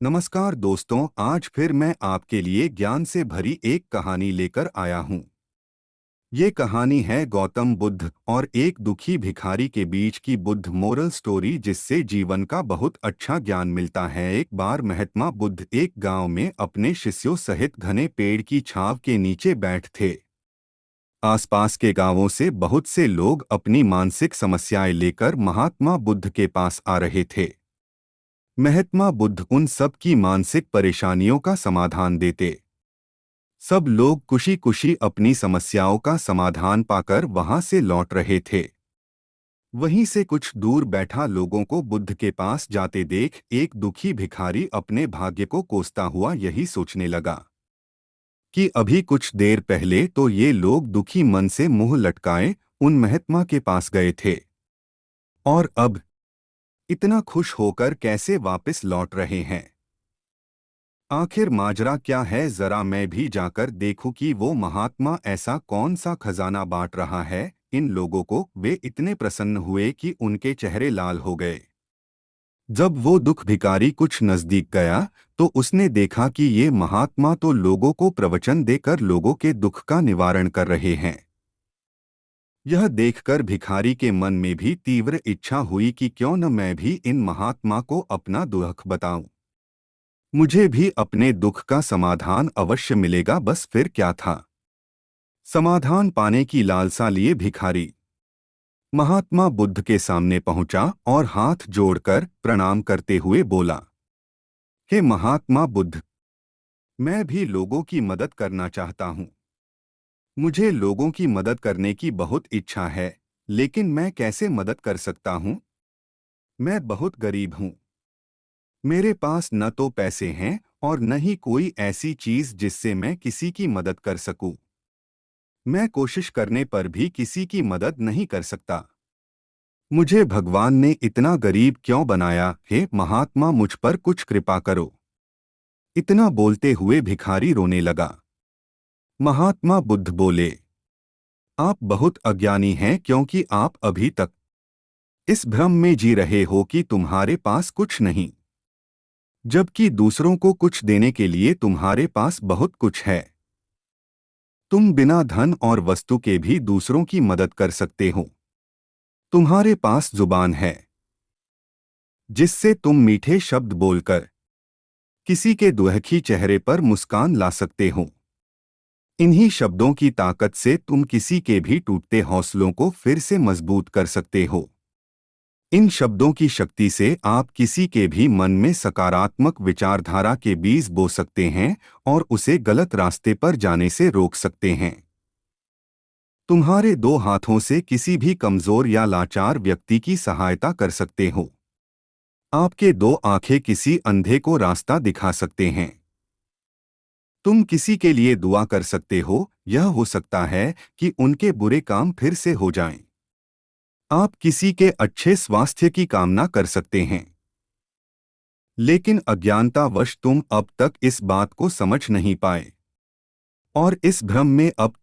नमस्कार दोस्तों, आज फिर मैं आपके लिए ज्ञान से भरी एक कहानी लेकर आया हूँ। ये कहानी है गौतम बुद्ध और एक दुखी भिखारी के बीच की बुद्ध मोरल स्टोरी, जिससे जीवन का बहुत अच्छा ज्ञान मिलता है। एक बार महात्मा बुद्ध एक गांव में अपने शिष्यों सहित घने पेड़ की छांव के नीचे बैठ थे। आसपास के गांवों से बहुत से लोग अपनी मानसिक समस्याएं लेकर महात्मा बुद्ध के पास आ रहे थे। महात्मा बुद्ध उन सब की मानसिक परेशानियों का समाधान देते। सब लोग खुशी खुशी अपनी समस्याओं का समाधान पाकर वहां से लौट रहे थे। वहीं से कुछ दूर बैठा लोगों को बुद्ध के पास जाते देख एक दुखी भिखारी अपने भाग्य को कोसता हुआ यही सोचने लगा कि अभी कुछ देर पहले तो ये लोग दुखी मन से मुंह लटकाए उन महात्मा के पास गए थे, और अब इतना खुश होकर कैसे वापस लौट रहे हैं। आखिर माजरा क्या है, जरा मैं भी जाकर देखूं कि वो महात्मा ऐसा कौन सा खजाना बांट रहा है इन लोगों को। वे इतने प्रसन्न हुए कि उनके चेहरे लाल हो गए। जब वो दुख भिखारी कुछ नजदीक गया तो उसने देखा कि ये महात्मा तो लोगों को प्रवचन देकर लोगों के दुख का निवारण कर रहे हैं। यह देखकर भिखारी के मन में भी तीव्र इच्छा हुई कि क्यों न मैं भी इन महात्मा को अपना दुख बताऊं। मुझे भी अपने दुख का समाधान अवश्य मिलेगा। बस फिर क्या था, समाधान पाने की लालसा लिए भिखारी महात्मा बुद्ध के सामने पहुंचा और हाथ जोड़कर प्रणाम करते हुए बोला, हे महात्मा बुद्ध, मैं भी लोगों की मदद करना चाहता हूं। मुझे लोगों की मदद करने की बहुत इच्छा है, लेकिन मैं कैसे मदद कर सकता हूं? मैं बहुत गरीब हूं। मेरे पास न तो पैसे हैं और न ही कोई ऐसी चीज जिससे मैं किसी की मदद कर सकूं। मैं कोशिश करने पर भी किसी की मदद नहीं कर सकता। मुझे भगवान ने इतना गरीब क्यों बनाया? हे महात्मा, मुझ पर कुछ कृपा करो। इतना बोलते हुए भिखारी रोने लगा। महात्मा बुद्ध बोले, आप बहुत अज्ञानी हैं, क्योंकि आप अभी तक इस भ्रम में जी रहे हो कि तुम्हारे पास कुछ नहीं, जबकि दूसरों को कुछ देने के लिए तुम्हारे पास बहुत कुछ है। तुम बिना धन और वस्तु के भी दूसरों की मदद कर सकते हो। तुम्हारे पास जुबान है, जिससे तुम मीठे शब्द बोलकर किसी के दुखी चेहरे पर मुस्कान ला सकते हो। इन्हीं शब्दों की ताकत से तुम किसी के भी टूटते हौसलों को फिर से मजबूत कर सकते हो। इन शब्दों की शक्ति से आप किसी के भी मन में सकारात्मक विचारधारा के बीज बो सकते हैं और उसे गलत रास्ते पर जाने से रोक सकते हैं। तुम्हारे दो हाथों से किसी भी कमजोर या लाचार व्यक्ति की सहायता कर सकते हो। आपके दो आंखें किसी अंधे को रास्ता दिखा सकते हैं। तुम किसी के लिए दुआ कर सकते हो, यह हो सकता है कि उनके बुरे काम फिर से हो जाएं। आप किसी के अच्छे स्वास्थ्य की कामना कर सकते हैं। लेकिन अज्ञानतावश तुम अब तक इस बात को समझ नहीं पाए और इस भ्रम में अब तक